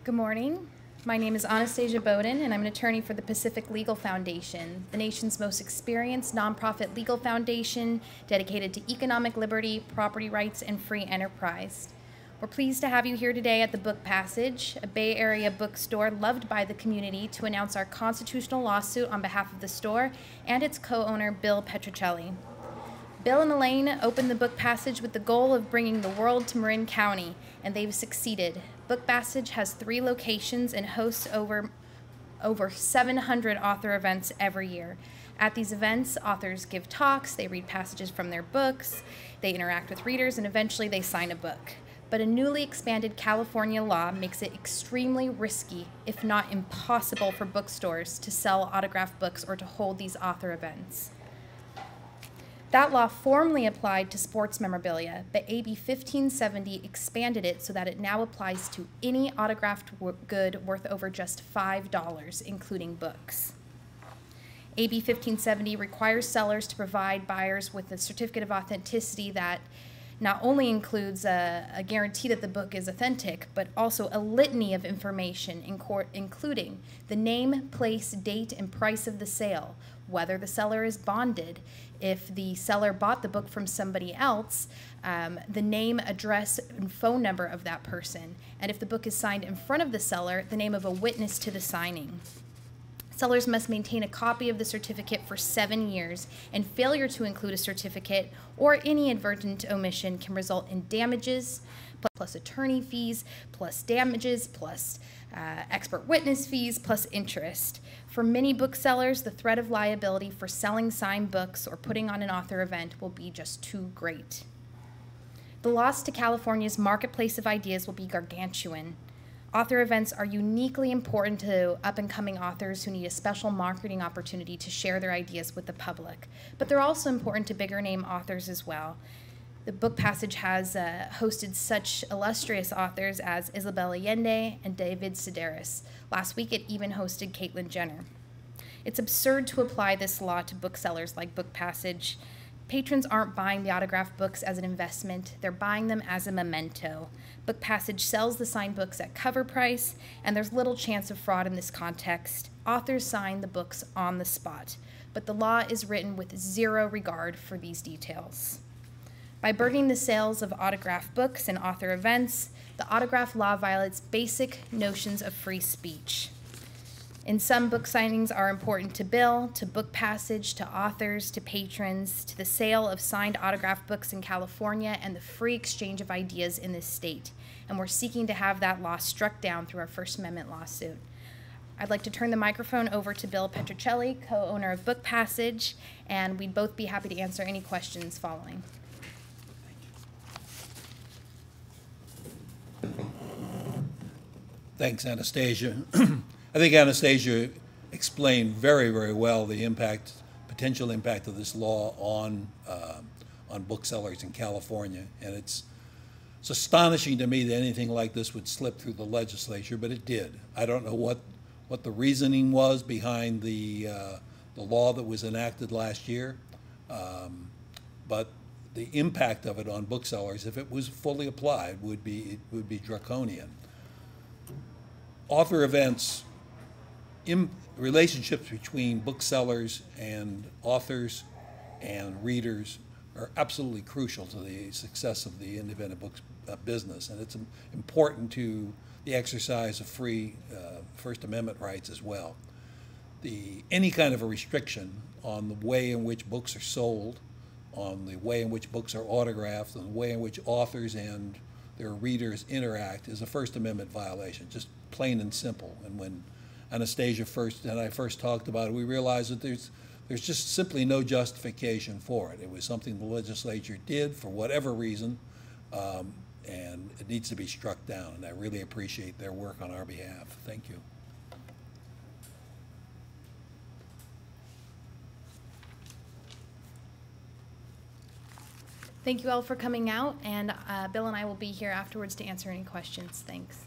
Good morning. My name is Anastasia Boden, and I'm an attorney for the Pacific Legal Foundation, the nation's most experienced nonprofit legal foundation dedicated to economic liberty, property rights, and free enterprise. We're pleased to have you here today at the Bookpassage, a Bay Area bookstore loved by the community, to announce our constitutional lawsuit on behalf of the store and its co-owner, Bill Petrocelli. Bill and Elaine opened the Bookpassage with the goal of bringing the world to Marin County, and they've succeeded. Bookpassage has 3 locations and hosts over 700 author events every year. At these events, authors give talks, they read passages from their books, they interact with readers, and eventually they sign a book. But a newly expanded California law makes it extremely risky, if not impossible, for bookstores to sell autographed books or to hold these author events. That law formerly applied to sports memorabilia, but AB 1570 expanded it so that it now applies to any autographed good worth over just $5, including books. AB 1570 requires sellers to provide buyers with a certificate of authenticity that not only includes a guarantee that the book is authentic, but also a litany of information including the name, place, date, and price of the sale, whether the seller is bonded, if the seller bought the book from somebody else, the name, address, and phone number of that person, and if the book is signed in front of the seller, the name of a witness to the signing. Sellers must maintain a copy of the certificate for 7 years, and failure to include a certificate or any inadvertent omission can result in damages, plus attorney fees, plus damages, plus expert witness fees, plus interest. For many booksellers, the threat of liability for selling signed books or putting on an author event will be just too great. The loss to California's marketplace of ideas will be gargantuan. Author events are uniquely important to up-and-coming authors who need a special marketing opportunity to share their ideas with the public, but they're also important to bigger-name authors as well. The Bookpassage has hosted such illustrious authors as Isabel Allende and David Sedaris. Last week, it even hosted Caitlyn Jenner. It's absurd to apply this law to booksellers like Bookpassage. Patrons aren't buying the autographed books as an investment, they're buying them as a memento. Bookpassage sells the signed books at cover price, and there's little chance of fraud in this context. Authors sign the books on the spot, but the law is written with zero regard for these details. By burdening the sales of autographed books and author events, the autograph law violates basic notions of free speech. And some book signings are important to Bill, to Bookpassage, to authors, to patrons, to the sale of signed autographed books in California, and the free exchange of ideas in this state. And we're seeking to have that law struck down through our First Amendment lawsuit. I'd like to turn the microphone over to Bill Petrocelli, co-owner of Bookpassage, and we'd both be happy to answer any questions following. Thanks, Anastasia. I think Anastasia explained very, very well the potential impact of this law on booksellers in California, and it's astonishing to me that anything like this would slip through the legislature, but it did. I don't know what the reasoning was behind the law that was enacted last year, but the impact of it on booksellers, if it was fully applied, would be draconian. Author events, relationships between booksellers and authors and readers are absolutely crucial to the success of the independent book business, and it's important to the exercise of free First Amendment rights as well. Any kind of a restriction on the way in which books are sold, on the way in which books are autographed, on the way in which authors and their readers interact is a First Amendment violation, just plain and simple. And when Anastasia and I first talked about it, we realized that there's just simply no justification for it. It was something the legislature did for whatever reason, and it needs to be struck down. And I really appreciate their work on our behalf. Thank you. Thank you all for coming out, and Bill and I will be here afterwards to answer any questions. Thanks.